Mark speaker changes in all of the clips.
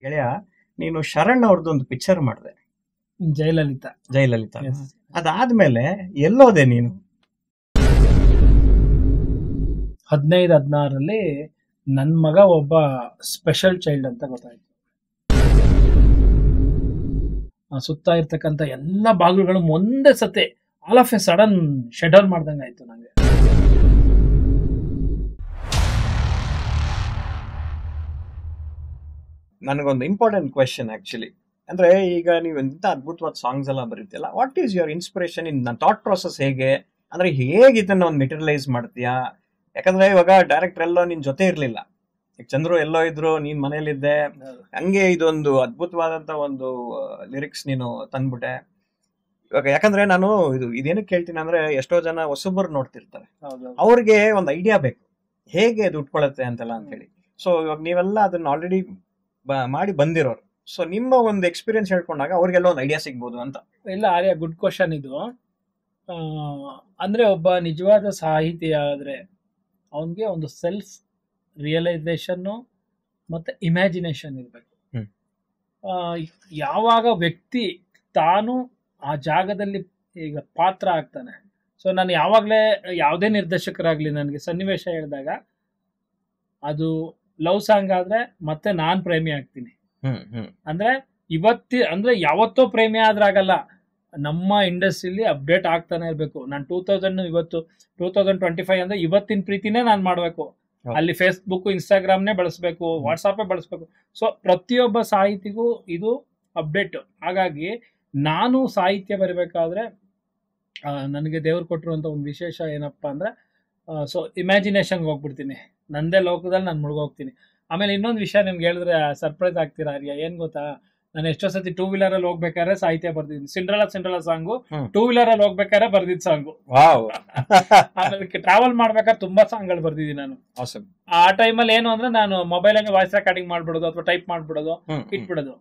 Speaker 1: ಗೆಳೆಯ, ನೀನು ಶರಣ್ ಅವ್ರದ್ದೊಂದು ಪಿಕ್ಚರ್ ಮಾಡಿದೆ,
Speaker 2: ಜಯಲಲಿತಾ.
Speaker 1: ಜಯಲಲಿತಾ.
Speaker 2: Yes.
Speaker 1: ಅದಾದ್ಮೇಲೆ ಎಲ್ಲೋದೆ ನೀನು?
Speaker 2: 15-16ರಲ್ಲಿ ನನ್ನ ಮಗ ಒಬ್ಬ ಸ್ಪೆಷಲ್ ಚೈಲ್ಡ್ ಅಂತ ಗೊತ್ತಾಯ್ತು. ಸುತ್ತ ಇರ್ತಕ್ಕಂಥ ಎಲ್ಲ ಬಾಗಿಲುಗಳು ಒಂದೇ ಸತಿ all of A sudden shut down ಮಾಡ್ದಂಗೆ ಆಯ್ತು ನಂಗೆ.
Speaker 1: ನನಗೊಂದು ಇಂಪಾರ್ಟೆಂಟ್ ಕ್ವೆಶನ್ ಆಕ್ಚುಲಿ. ಅಂದ್ರೆ ಈಗ ನೀವು ಇಂಥ ಅದ್ಭುತವಾದ ಸಾಂಗ್ಸ್ ಎಲ್ಲ ಬರೀತಿಲ್ಲ, what is your inspiration in thought process? ಹೇಗೆ ಅಂದ್ರೆ ಹೇಗೆ ಇದನ್ನ ಒಂದು ಮೆಟೀರಿಯಲೈಸ್ ಮಾಡ್ತೀಯಾ? ಯಾಕಂದ್ರೆ ಇವಾಗ ಡೈರೆಕ್ಟರ್ ಎಲ್ಲೋ ನಿನ್ ಜೊತೆ ಇರ್ಲಿಲ್ಲ, ಈಗ ಚಂದ್ರು ಎಲ್ಲೋ ಇದ್ರು, ನೀನ್ ಮನೇಲಿದ್ದೆ, ಹಂಗೆ ಇದೊಂದು ಅದ್ಭುತವಾದಂತ ಒಂದು ಲಿರಿಕ್ಸ್ ನೀನು ತಂದ್ಬಿಟ್ಟೆ. ಇವಾಗ ಯಾಕಂದ್ರೆ ನಾನು ಇದೇನಕ್ಕೆ ಕೇಳ್ತೀನಿ ಅಂದ್ರೆ, ಎಷ್ಟೋ ಜನ ಹೊಸಬರು ನೋಡ್ತಿರ್ತಾರೆ, ಅವ್ರಿಗೆ ಒಂದು ಐಡಿಯಾ ಬೇಕು ಹೇಗೆ ಅದು ಉಟ್ಕೊಳತ್ತೆ ಅಂತೆಲ್ಲ ಅಂತ ಹೇಳಿ. ಸೊ ಇವಾಗ ನೀವೆಲ್ಲ ಅದನ್ನ ಆಲ್ರೆಡಿ ಮಾಡಿ ಬಂದಿರೋರು, ಸೊ ನಿಮ್ಮ ಒಂದು ಎಕ್ಸ್ಪೀರಿಯನ್ಸ್ ಹೇಳ್ಕೊಂಡಾಗ ಅವ್ರಿಗೆಲ್ಲ ಒಂದು ಐಡಿಯಾ ಸಿಗ್ಬೋದು ಅಂತ.
Speaker 2: ಇಲ್ಲ ಆರ್ಯ, ಗುಡ್ ಕ್ವಶನ್ ಇದು. ಅಂದ್ರೆ ಒಬ್ಬ ನಿಜವಾದ ಸಾಹಿತಿ ಆದ್ರೆ ಅವನಿಗೆ ಒಂದು ಸೆಲ್ಫ್ ರಿಯಲೈಸೇಷನ್ನು ಮತ್ತೆ ಇಮ್ಯಾಜಿನೇಷನ್ ಇರಬೇಕು. ಯಾವಾಗ ವ್ಯಕ್ತಿ ತಾನು ಆ ಜಾಗದಲ್ಲಿ ಈಗ ಪಾತ್ರ ಆಗ್ತಾನೆ. ಸೊ ನಾನು ಯಾವಾಗಲೇ ಯಾವುದೇ ನಿರ್ದೇಶಕರಾಗ್ಲಿ ನನಗೆ ಸನ್ನಿವೇಶ ಹೇಳಿದಾಗ ಅದು ಲವ್ ಸಾಂಗ್ ಆದ್ರೆ ಮತ್ತೆ ನಾನ್ ಪ್ರೇಮಿ ಆಗ್ತೀನಿ. ಅಂದ್ರೆ ಅಂದ್ರೆ ಯಾವತ್ತೋ ಪ್ರೇಮಿ ಆದ್ರಾಗಲ್ಲ, ನಮ್ಮ ಇಂಡಸ್ಟ್ರಿಲಿ ಅಪ್ಡೇಟ್ ಆಗ್ತಾನೆ ಇರ್ಬೇಕು. ನಾನು 2025 ಅಂದ್ರೆ ಇವತ್ತಿನ ಪ್ರೀತಿನೇ ನಾನು ಮಾಡ್ಬೇಕು. ಅಲ್ಲಿ ಫೇಸ್ಬುಕ್, ಇನ್ಸ್ಟಾಗ್ರಾಮ್ನೇ ಬಳಸ್ಬೇಕು, ವಾಟ್ಸಾಪೇ ಬಳಸ್ಬೇಕು. ಸೊ ಪ್ರತಿಯೊಬ್ಬ ಸಾಹಿತಿಗೂ ಇದು ಅಪ್ಡೇಟ್. ಹಾಗಾಗಿ ನಾನು ಸಾಹಿತ್ಯ ಬರಬೇಕಾದ್ರೆ ನನಗೆ ದೇವ್ರು ಕೊಟ್ಟಿರುವಂತ ಒಂದು ವಿಶೇಷ ಏನಪ್ಪಾ ಅಂದ್ರೆ, ಸೊ ಇಮ್ಯಾಜಿನೇಷನ್ಗೆ ಹೋಗ್ಬಿಡ್ತೀನಿ, ನಂದೇ ಲೋಕದಲ್ಲಿ ನಾನು ಮುಳುಗೋಗ್ತೀನಿ. ಆಮೇಲೆ ಇನ್ನೊಂದು ವಿಷಯ ನಿಮ್ಗೆ ಹೇಳಿದ್ರೆ ಸರ್ಪ್ರೈಸ್ ಆಗ್ತೀರಾ ಆರ್ಯ. ಏನ್ ಗೊತ್ತಾ, ನಾನು ಎಷ್ಟೋ ಸತಿ 2 ವೀಲರ್ ಅಲ್ಲಿ ಹೋಗ್ಬೇಕಾದ್ರೆ ಸಾಹಿತ್ಯ ಬರ್ದಿದ್ದೀನಿ. ಸಿಂಡ್ರಲಾ ಸಾಂಗು 2 ವೀಲರ್ ಅಲ್ಲಿ ಹೋಗ್ಬೇಕಾದ್ರೆ ಬರ್ದಿದ್ ಸಾಂಗು. ಆಮೇಲೆ ಟ್ರಾವೆಲ್ ಮಾಡ್ಬೇಕಾದ್ರೆ ತುಂಬಾ ಸಾಂಗ್ಗಳು ಬರ್ದಿದ್ದೀನಿ ನಾನು. ಆ ಟೈಮಲ್ಲಿ ಏನು ಅಂದ್ರೆ, ನಾನು ಮೊಬೈಲ್ ಅಲ್ಲಿ ವಾಯ್ಸ್ ರೆಕಾರ್ಡಿಂಗ್ ಮಾಡ್ಬಿಡೋದು ಅಥವಾ ಟೈಪ್ ಮಾಡ್ಬಿಡೋದು, ಇಟ್ಬಿಡೋದು,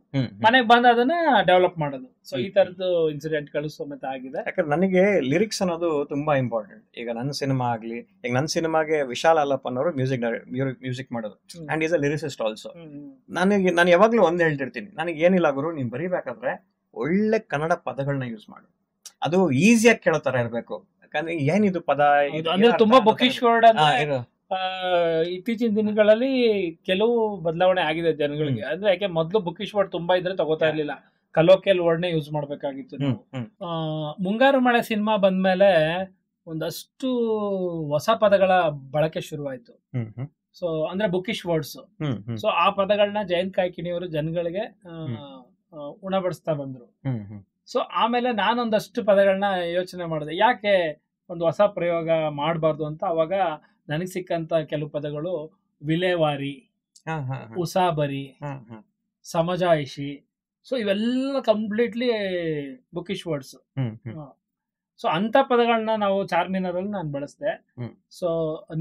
Speaker 2: ಮನೆಗೆ ಬಂದ ಅದನ್ನ ಡೆವಲಪ್ ಮಾಡೋದು. ಸೊ ಈ ತರದ್ದು ಇನ್ಸಿಡೆಂಟ್ ಗಳು ಸಮೇತ ಆಗಿದೆ.
Speaker 1: ಯಾಕಂದ್ರೆ ನನಗೆ ಲಿರಿಕ್ಸ್ ಅನ್ನೋದು ತುಂಬಾ ಇಂಪಾರ್ಟೆಂಟ್. ಈಗ ನನ್ನ ಸಿನಿಮಾ ಆಗ್ಲಿ, ಈಗ ನನ್ನ ಸಿನಿಮಾಗೆ ವಿಶಾಲ್ ಅಲ್ಲಪ್ಪನ್ ಅವರು ಮ್ಯೂಸಿಕ್ ಮಾಡೋದು, and is a lyricist also. ನಾನು ಯಾವಾಗ್ಲೂ ಒಂದ್ ಹೇಳ್ತಿರ್ತೀನಿ, ನನಗೆ ಏನಿಲ್ಲ ಗುರು, ನೀನ್ ಬರೀಬೇಕಾದ್ರೆ ಒಳ್ಳೆ ಕನ್ನಡ ಪದಗಳನ್ನ ಯೂಸ್ ಮಾಡು, ಅದು ಈಸಿಯಾಗಿ ಕೇಳೋ ತರ ಇರ್ಬೇಕು. ಯಾಕಂದ್ರೆ ಏನಿದು ಪದ
Speaker 2: ಅಂದ್ರೆ ತುಂಬಾ ಬುಕಿಶ್ ವರ್ಡ್. ಇತ್ತೀಚಿನ ದಿನಗಳಲ್ಲಿ ಕೆಲವು ಬದಲಾವಣೆ ಆಗಿದೆ ಜನಗಳಿಗೆ. ಅಂದ್ರೆ ಯಾಕೆ ಮೊದ್ಲು ಬುಕಿಶ್ ವರ್ಡ್ ತುಂಬಾ ಇದ್ರೆ ತಗೋತಾ ಇರ್ಲಿಲ್ಲ, ಕಲೋಕಿಯಲ್ ವರ್ಡ್ನೇ ಯೂಸ್ ಮಾಡ್ಬೇಕಾಗಿತ್ತು. ಮುಂಗಾರು ಮಳೆ ಸಿನಿಮಾ ಬಂದ್ಮೇಲೆ ಒಂದಷ್ಟು ಹೊಸ ಪದಗಳ ಬಳಕೆ ಶುರುವಾಯ್ತು. ಸೊ ಅಂದ್ರೆ ಬುಕಿಶ್ ವರ್ಡ್ಸ್. ಸೊ ಆ ಪದಗಳನ್ನ ಜಯಂತ್ ಕಾಯ್ಕಿಣಿಯವರು ಜನಗಳಿಗೆ ಉಣಬಡಿಸ್ತಾ ಬಂದ್ರು. ಸೊ ಆಮೇಲೆ ನಾನೊಂದಷ್ಟು ಪದಗಳನ್ನ ಯೋಚನೆ ಮಾಡಿದೆ, ಯಾಕೆ ಒಂದು ಹೊಸ ಪ್ರಯೋಗ ಮಾಡಬಾರ್ದು ಅಂತ. ಅವಾಗ ನನಗೆ ಸಿಕ್ಕಂತ ಕೆಲವು ಪದಗಳು ವಿಲೇವಾರಿ, ಉಸಾಬರಿ, ಸಮಜಾಯಿಷಿ. ಸೊ ಇವೆಲ್ಲ ಕಂಪ್ಲೀಟ್ಲಿ ಬುಕಿಶ್ ವರ್ಡ್ಸ್. ಸೊ ಅಂತ ಪದಗಳನ್ನ ನಾವು ಚಾರ್ಮಿನಾರ್ ಅಲ್ಲಿ ನಾನು ಬಳಸಿದೆ. ಸೊ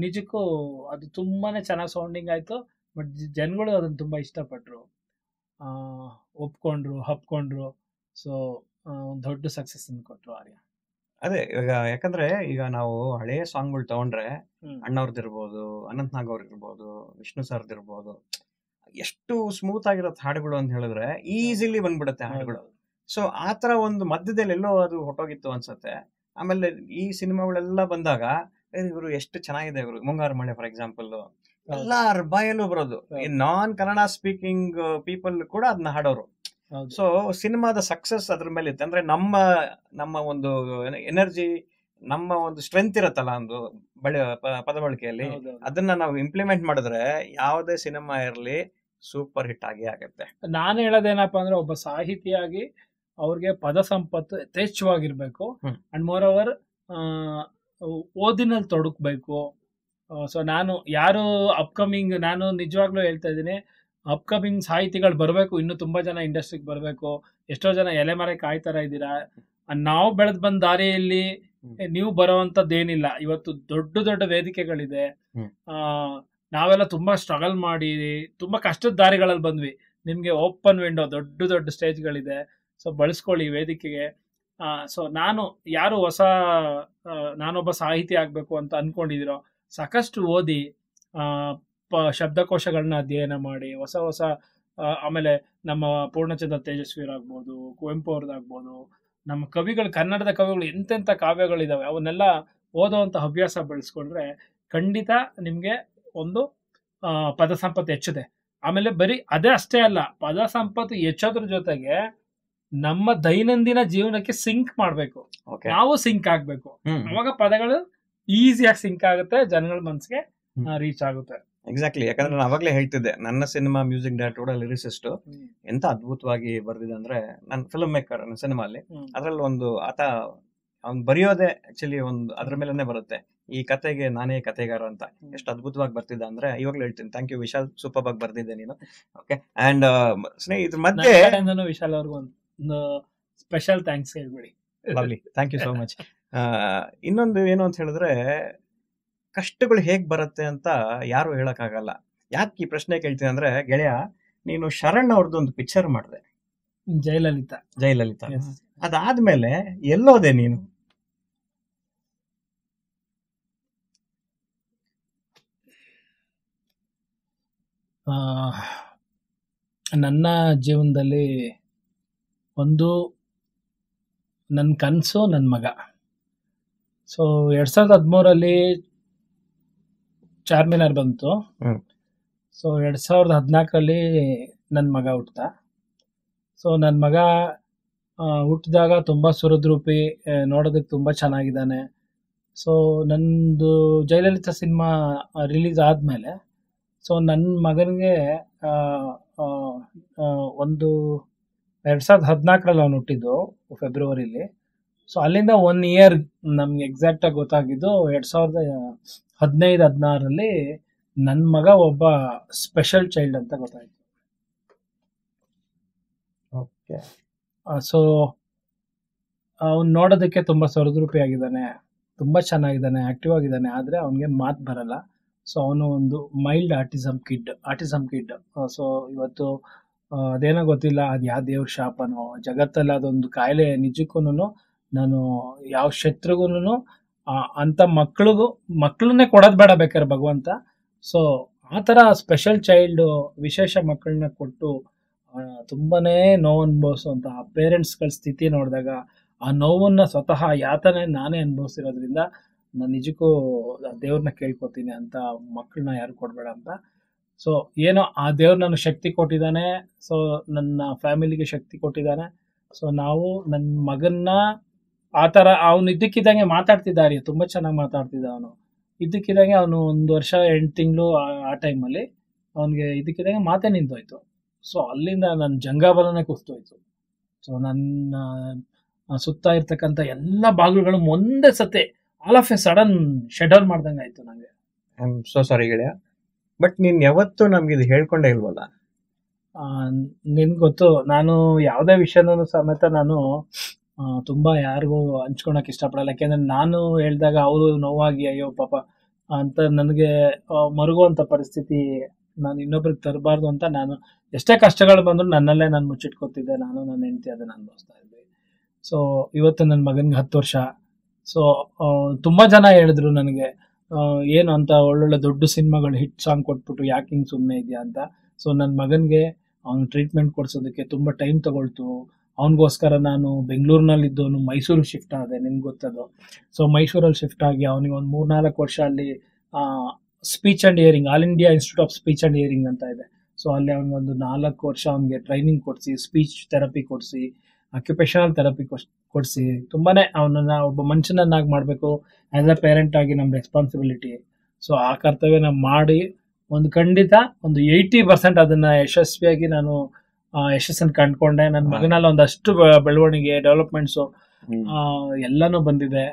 Speaker 2: ನಿಜಕ್ಕೂ ಅದು ತುಂಬಾನೇ ಚೆನ್ನಾಗಿ ಸೌಂಡಿಂಗ್ ಆಯ್ತು. ಬಟ್ ಜನಗಳು ಅದನ್ನ ತುಂಬಾ ಇಷ್ಟಪಟ್ರು, ಒಪ್ಕೊಂಡ್ರು, ಹಪ್ಕೊಂಡ್ರು. ಸೊ ಒಂದು ದೊಡ್ಡ ಸಕ್ಸಸ್ ಅನ್ನು ಕೊಟ್ರು ಆರ್ಯ.
Speaker 1: ಅದೇ ಈಗ ಯಾಕಂದ್ರೆ ಈಗ ನಾವು ಹಳೆಯ ಸಾಂಗ್ಗಳು ತಗೊಂಡ್ರೆ, ಅಣ್ಣವ್ರದಿರ್ಬೋದು, ಅನಂತ್ ನಾಗ್ ಅವ್ರದಿರ್ಬೋದು, ವಿಷ್ಣು ಸರ್ದಿರ್ಬೋದು, ಎಷ್ಟು ಸ್ಮೂತ್ ಆಗಿರತ್ತೆ ಹಾಡುಗಳು ಅಂತ ಹೇಳಿದ್ರೆ ಈಸಿಲಿ ಬಂದ್ಬಿಡುತ್ತೆ ಹಾಡುಗಳು. ಸೊ ಆತರ ಒಂದು ಮಧ್ಯದಲ್ಲಿ ಎಲ್ಲೋ ಅದು ಹೊಟ್ಟೋಗಿತ್ತು ಅನ್ಸತ್ತೆ. ಆಮೇಲೆ ಈ ಸಿನಿಮಾಗಳೆಲ್ಲ ಬಂದಾಗ ಇವರು ಎಷ್ಟು ಚೆನ್ನಾಗಿದೆ ಇವರು. ಮುಂಗಾರು ಮಳೆ ಫಾರ್ ಎಕ್ಸಾಂಪಲ್ ಎಲ್ಲಾರ ಬಾಯಲ್ಲೂ ಬರೋದು, ಈ ನಾನ್ ಕನ್ನಡ ಸ್ಪೀಕಿಂಗ್ ಪೀಪಲ್ ಕೂಡ ಅದನ್ನ ಹಾಡೋರು. ಸೊ ಸಿನಿಮಾದ ಸಕ್ಸಸ್ ಅದ್ರ ಮೇಲೆ ಇತ್ತು. ಅಂದ್ರೆ ನಮ್ಮ ಒಂದು ಎನರ್ಜಿ, ನಮ್ಮ ಒಂದು ಸ್ಟ್ರೆಂತ್ ಇರತ್ತಲ್ಲ ಒಂದು ಪದ ಬಳಕೆಯಲ್ಲಿ, ಅದನ್ನ ನಾವು ಇಂಪ್ಲಿಮೆಂಟ್ ಮಾಡಿದ್ರೆ ಯಾವುದೇ ಸಿನಿಮಾ ಇರಲಿ ಸೂಪರ್ ಹಿಟ್ ಆಗಿ ಆಗತ್ತೆ.
Speaker 2: ನಾನು ಹೇಳೋದೇನಪ್ಪ ಅಂದ್ರೆ, ಒಬ್ಬ ಸಾಹಿತಿಯಾಗಿ ಅವ್ರಿಗೆ ಪದ ಸಂಪತ್ತು ಯಥೇಚ್ಛವಾಗಿರ್ಬೇಕು. ಅಂಡ್ ಮೋರ್ ಓವರ್ ಓದಿನಲ್ಲಿ ತೊಡಕ್ಬೇಕು. ಸೊ ನಾನು ಯಾರು ಅಪ್ಕಮಿಂಗ್, ನಾನು ನಿಜವಾಗ್ಲೂ ಹೇಳ್ತಾ ಇದ್ದೀನಿ, ಅಪ್ಕಮಿಂಗ್ ಸಾಹಿತಿಗಳು ಬರಬೇಕು. ಇನ್ನು ತುಂಬಾ ಜನ ಇಂಡಸ್ಟ್ರಿಗೆ ಬರಬೇಕು. ಎಷ್ಟೋ ಜನ ಎಲೆ ಮರೆ ಕಾಯ್ತಾರ ಇದ್ದೀರಾ. ನಾವು ಬೆಳೆದ್ ಬಂದ ದಾರಿಯಲ್ಲಿ ನೀವು ಬರೋವಂಥದ್ದೇನಿಲ್ಲ. ಇವತ್ತು ದೊಡ್ಡ ದೊಡ್ಡ ವೇದಿಕೆಗಳಿದೆ. ನಾವೆಲ್ಲ ತುಂಬಾ ಸ್ಟ್ರಗಲ್ ಮಾಡಿ ತುಂಬಾ ಕಷ್ಟದ ದಾರಿಗಳಲ್ಲಿ ಬಂದ್ವಿ. ನಿಮ್ಗೆ ಓಪನ್ ವಿಂಡೋ, ದೊಡ್ಡ ದೊಡ್ಡ ಸ್ಟೇಜ್ಗಳಿದೆ. ಸೊ ಬಳಸ್ಕೊಳ್ಳಿ ವೇದಿಕೆಗೆ. ಸೊ ನಾನೊಬ್ಬ ಸಾಹಿತಿ ಆಗ್ಬೇಕು ಅಂತ ಅನ್ಕೊಂಡಿದಿರೋ, ಸಾಕಷ್ಟು ಓದಿ, ಶಬ್ದಕೋಶಗಳನ್ನ ಅಧ್ಯಯನ ಮಾಡಿ, ಹೊಸ ಹೊಸ ಆಮೇಲೆ ನಮ್ಮ ಪೂರ್ಣಚಂದ್ರ ತೇಜಸ್ವಿಯರಾಗ್ಬೋದು, ಕುವೆಂಪು ಅವ್ರದ್ದಾಗ್ಬೋದು, ನಮ್ಮ ಕವಿಗಳು, ಕನ್ನಡದ ಕವಿಗಳು ಎಂತೆಂಥ ಕಾವ್ಯಗಳಿದಾವೆ ಅವನ್ನೆಲ್ಲ ಓದೋವಂಥ ಹವ್ಯಾಸ ಬೆಳೆಸ್ಕೊಂಡ್ರೆ ಖಂಡಿತ ನಿಮ್ಗೆ ಒಂದು ಪದ ಸಂಪತ್ತು ಹೆಚ್ಚುತ್ತೆ. ಆಮೇಲೆ ಬರೀ ಅದೇ ಅಷ್ಟೇ ಅಲ್ಲ, ಪದ ಸಂಪತ್ತು ಹೆಚ್ಚೋದ್ರ ಜೊತೆಗೆ ನಮ್ಮ ದೈನಂದಿನ ಜೀವನಕ್ಕೆ ಸಿಂಕ್ ಮಾಡ್ಬೇಕು, ನಾವು ಸಿಂಕ್ ಆಗ್ಬೇಕು. ಅವಾಗ ಪದಗಳು ಈಸಿಯಾಗಿ ಸಿಂಕ್ ಆಗುತ್ತೆ, ಜನಗಳ ಮನ್ಸಿಗೆ ರೀಚ್ ಆಗುತ್ತೆ.
Speaker 1: ಎಕ್ಸಾಕ್ಟ್ಲಿ. ಯಾಕಂದ್ರೆ ನಾನು ಅವಾಗಲೇ ಹೇಳ್ತಿದ್ದೆ, ನನ್ನ ಸಿನಿಮಾ ಮ್ಯೂಸಿಕ್ ಡೈರೆಕ್ಟರ್ ಲಿರಿಸಿಸ್ಟ್ ಎಂತ ಅದ್ಭುತವಾಗಿ ಬರ್ದಿದೆ ಅಂದ್ರೆ, ನನ್ನ ಫಿಲ್ಮ್ ಮೇಕರ್ ನನ್ನ ಸಿನಿಮಾಲಿ ಅದ್ರಲ್ಲಿ ಒಂದು ಆತ ಅವ್ನು ಬರೆಯೋದೇ ಆಕ್ಚುಲಿ ಒಂದು ಅದ್ರ ಮೇಲೆನೆ ಬರುತ್ತೆ, ಈ ಕತೆಗೆ ನಾನೇ ಕತೆಗಾರ ಅಂತ. ಎಷ್ಟು ಅದ್ಭುತವಾಗಿ ಬರ್ತಿದ್ದ ಅಂದ್ರೆ ಇವಾಗ್ಲೂ ಹೇಳ್ತೀನಿ, ಥ್ಯಾಂಕ್ ಯು ವಿಶಾಲ್, ಸೂಪರ್ ಆಗಿ ಬರ್ದಿದ್ದೆ ನೀನು. ಓಕೆ. ಅಂಡ್ ಇದ್ರ ಮಧ್ಯೆ
Speaker 2: ವಿಶಾಲ್ ಅವ್ರಿಗೂ ಒಂದು ಸ್ಪೆಷಲ್ ಥ್ಯಾಂಕ್ಸ್ ಹೇಳ್ಬಿಡಿ.
Speaker 1: Lovely, thank you so much. ಇನ್ನೊಂದು ಏನು ಅಂತ ಹೇಳಿದ್ರೆ, ಕಷ್ಟಗಳು ಹೇಗ್ ಬರುತ್ತೆ ಅಂತ ಯಾರು ಹೇಳಕ್ಕಾಗಲ್ಲ. ಯಾಕೆ ಈ ಪ್ರಶ್ನೆ ಕೇಳ್ತೀನಿ ಅಂದ್ರೆ, ಗೆಳೆಯ ನೀನು ಶರಣ್ ಅವ್ರದ್ದೊಂದು ಪಿಕ್ಚರ್ ಮಾಡಿದೆ, ಜಯಲಲಿತಾ. ಅದಾದ್ಮೇಲೆ ಎಲ್ಲೋದೆ ನೀನು?
Speaker 2: ನನ್ನ ಜೀವನದಲ್ಲಿ ಒಂದು ನನ್ನ ಕನಸು ನನ್ನ ಮಗ. ಸೊ 2013 ಚಾರ್ಮಿನಾರ್ ಬಂತು. ಸೊ 2014 ನನ್ನ ಮಗ ಹುಟ್ಟ. ಸೊ ನನ್ನ ಮಗ ಹುಟ್ಟಿದಾಗ ತುಂಬ ಸುರದ್ರೂಪಿ, ನೋಡೋದಕ್ಕೆ ತುಂಬ ಚೆನ್ನಾಗಿದ್ದಾನೆ. ಸೊ ನಂದು ಜಯಲಲಿತಾ ಸಿನಿಮಾ ರಿಲೀಸ್ ಆದಮೇಲೆ ಸೊ ನನ್ನ ಮಗನಿಗೆ ಒಂದು 2014 ಅವನು ಹುಟ್ಟಿದ್ದು ಫೆಬ್ರವರಿಲಿ. ಸೊ ಅಲ್ಲಿಂದ 1 ಇಯರ್ ನಮ್ಗೆ ಎಕ್ಸಾಕ್ಟಾಗಿ ಗೊತ್ತಾಗಿದ್ದು 2015-16 ನನ್ನ ಮಗ ಒಬ್ಬ ಸ್ಪೆಷಲ್ ಚೈಲ್ಡ್ ಅಂತ ಗೊತ್ತಾಯ್ತು.
Speaker 1: ಓಕೆ.
Speaker 2: ಸೊ ಅವ್ನು ನೋಡೋದಕ್ಕೆ ತುಂಬ ಸುರದ್ರೂಪಿ ಆಗಿದ್ದಾನೆ, ತುಂಬ ಚೆನ್ನಾಗಿದ್ದಾನೆ, ಆಕ್ಟಿವ್ ಆಗಿದ್ದಾನೆ. ಆದರೆ ಅವನಿಗೆ ಮಾತು ಬರಲ್ಲ. ಸೊ ಅವನು ಒಂದು ಮೈಲ್ಡ್ ಆಟಿಸಮ್ ಕಿಡ್. ಸೊ ಇವತ್ತು ಅದೇನೋ ಗೊತ್ತಿಲ್ಲ, ಅದು ಯಾವ ದೇವ್ರ ಶಾಪನೋ ಜಗತ್ತಲ್ಲಿ ಅದೊಂದು ಕಾಯಿಲೆ. ನಿಜಕ್ಕೂ ನಾನು ಯಾವ ಶತ್ರುಗೂ ಅಂಥ ಮಕ್ಕಳನ್ನೇ ಕೊಡೋದು ಬೇಡ ಬೇಕಾದ್ರೆ ಭಗವಂತ. ಸೊ ಆ ಥರ ಸ್ಪೆಷಲ್ ಚೈಲ್ಡ್, ವಿಶೇಷ ಮಕ್ಕಳನ್ನ ಕೊಟ್ಟು ತುಂಬಾನೇ ನೋವು ಅನುಭವಿಸುವಂಥ ಪೇರೆಂಟ್ಸ್ಗಳ ಸ್ಥಿತಿ ನೋಡಿದಾಗ ಆ ನೋವನ್ನ ಸ್ವತಃ ಯಾತನೆ ನಾನೇ ಅನುಭವಿಸಿರೋದ್ರಿಂದ ನಾನು ನಿಜಕ್ಕೂ ದೇವ್ರನ್ನ ಕೇಳ್ಕೊತೀನಿ ಅಂತ ಮಕ್ಕಳನ್ನ ಯಾರು ಕೊಡಬೇಡ ಅಂತ. ಸೊ ಏನೋ ಆ ದೇವ್ರು ನನಗೆ ಶಕ್ತಿ ಕೊಟ್ಟಿದ್ದಾನೆ. ಸೊ ನನ್ನ ಫ್ಯಾಮಿಲಿಗೆ ಶಕ್ತಿ ಕೊಟ್ಟಿದ್ದಾನೆ. ಸೊ ನಾವು ನನ್ನ ಮಗನ್ನ ಆ ಥರ ಅವನು ಇದ್ದಕ್ಕಿದ್ದಂಗೆ ಮಾತಾಡ್ತಿದ್ದಾರೆ, ತುಂಬ ಚೆನ್ನಾಗಿ ಮಾತಾಡ್ತಿದ್ದ ಅವನು. ಇದ್ದಕ್ಕಿದ್ದಂಗೆ ಅವನು 1 ವರ್ಷ 8 ತಿಂಗಳು ಆ ಟೈಮಲ್ಲಿ ಅವನಿಗೆ ಇದ್ದಕ್ಕಿದ್ದಂಗೆ ಮಾತೇ ನಿಂತೋಯ್ತು. ಸೊ ಅಲ್ಲಿಂದ ನನ್ನ ಜಂಗಾಬಲನೇ ಕುಸ್ತೋಯ್ತು. ಸೊ ನನ್ನ ಸುತ್ತ ಇರ್ತಕ್ಕಂಥ ಎಲ್ಲ ಬಾಗಿಲುಗಳು ಒಂದೇ ಸತಿ all of A sudden shut down ಮಾಡ್ದಂಗೆ ಆಯ್ತು ನನಗೆ.
Speaker 1: ಐ ಆಮ್ ಸೋ ಸಾರಿ ಗೆಳೆಯ, ಬಟ್ ನೀನ್ ಯಾವತ್ತೂ ನಮ್ಗೆ ಇದು ಹೇಳ್ಕೊಂಡೇ ಇಲ್ವಲ್ಲ?
Speaker 2: ನಿನ್ಗೆ ಗೊತ್ತು, ನಾನು ಯಾವುದೇ ವಿಷಯನೂ ಸಮೇತ ನಾನು ತುಂಬ ಯಾರಿಗೂ ಹಂಚ್ಕೊಳಕ್ಕೆ ಇಷ್ಟಪಡಲ್ಲ. ಯಾಕೆಂದರೆ ನಾನು ಹೇಳಿದಾಗ ಅವರು ನೋವಾಗಿ ಅಯ್ಯೋ ಪಾಪ ಅಂತ ನನಗೆ ಮರುಗುವಂಥ ಪರಿಸ್ಥಿತಿ ನಾನು ಇನ್ನೊಬ್ರಿಗೆ ತರಬಾರ್ದು ಅಂತ ನಾನು ಎಷ್ಟೇ ಕಷ್ಟಗಳು ಬಂದರೂ ನನ್ನಲ್ಲೇ ನಾನು ಮುಚ್ಚಿಟ್ಕೊತಿದ್ದೆ. ನಾನು ನನ್ನ ಹೆಂಡತಿ ಅದನ್ನು ಅನುಭವಿಸ್ತಾ ಇದ್ದೆ. ಸೊ ಇವತ್ತು ನನ್ನ ಮಗನಿಗೆ 10 ವರ್ಷ. ಸೊ ತುಂಬ ಜನ ಹೇಳಿದ್ರು ನನಗೆ, ಏನು ಅಂತ ಒಳ್ಳೊಳ್ಳೆ ದೊಡ್ಡ ಸಿನಿಮಾಗಳು ಹಿಟ್ ಸಾಂಗ್ ಕೊಟ್ಬಿಟ್ಟು ಯಾಕೆ ಹಿಂಗೆ ಸುಮ್ಮನೆ ಇದೆಯಾ ಅಂತ. ಸೊ ನನ್ನ ಮಗನಿಗೆ ಅವ್ನು ಟ್ರೀಟ್ಮೆಂಟ್ ಕೊಡಿಸೋದಕ್ಕೆ ತುಂಬ ಟೈಮ್ ತಗೊಳ್ತು. ಅವನಿಗೋಸ್ಕರ ನಾನು ಬೆಂಗಳೂರಿನಲ್ಲಿದ್ದವನು ಮೈಸೂರಿಗೆ ಶಿಫ್ಟ್ ಆದೆ, ನಿನ್ಗೆ ಗೊತ್ತದು. ಸೊ ಮೈಸೂರಲ್ಲಿ ಶಿಫ್ಟ್ ಆಗಿ ಅವನಿಗೆ ಒಂದು 3-4 ವರ್ಷ ಅಲ್ಲಿ speech and hearing, all India institute of speech and hearing ಅಂತ ಇದೆ. ಸೊ ಅಲ್ಲಿ ಅವನಿಗೊಂದು 4 ವರ್ಷ ಅವನಿಗೆ ಟ್ರೈನಿಂಗ್ ಕೊಡಿಸಿ, ಸ್ಪೀಚ್ ಥೆರಪಿ ಕೊಡಿಸಿ, ಆಕ್ಯುಪೇಷನಲ್ ಥೆರಪಿ ಕೊಡಿಸಿ ತುಂಬಾ ಅವನನ್ನು ಒಬ್ಬ ಮನುಷ್ಯನನ್ನಾಗಿ ಮಾಡಬೇಕು. ಆ್ಯಸ್ ಅ ಪೇರೆಂಟ್ ಆಗಿ ನಮ್ಮ ರೆಸ್ಪಾನ್ಸಿಬಿಲಿಟಿ. ಸೊ ಆ ಕರ್ತವ್ಯನ ಮಾಡಿ ಒಂದು ಖಂಡಿತ ಒಂದು 80% ಅದನ್ನು ಯಶಸ್ವಿಯಾಗಿ ನಾನು ಯಶಸ್ಸನ್ನು ಕಂಡುಕೊಂಡೆ. ನನ್ನ ಮಗನಲ್ಲಿ ಒಂದಷ್ಟು ಬೆಳವಣಿಗೆ, ಡೆವಲಪ್ಮೆಂಟ್ಸು ಎಲ್ಲನೂ ಬಂದಿದೆ.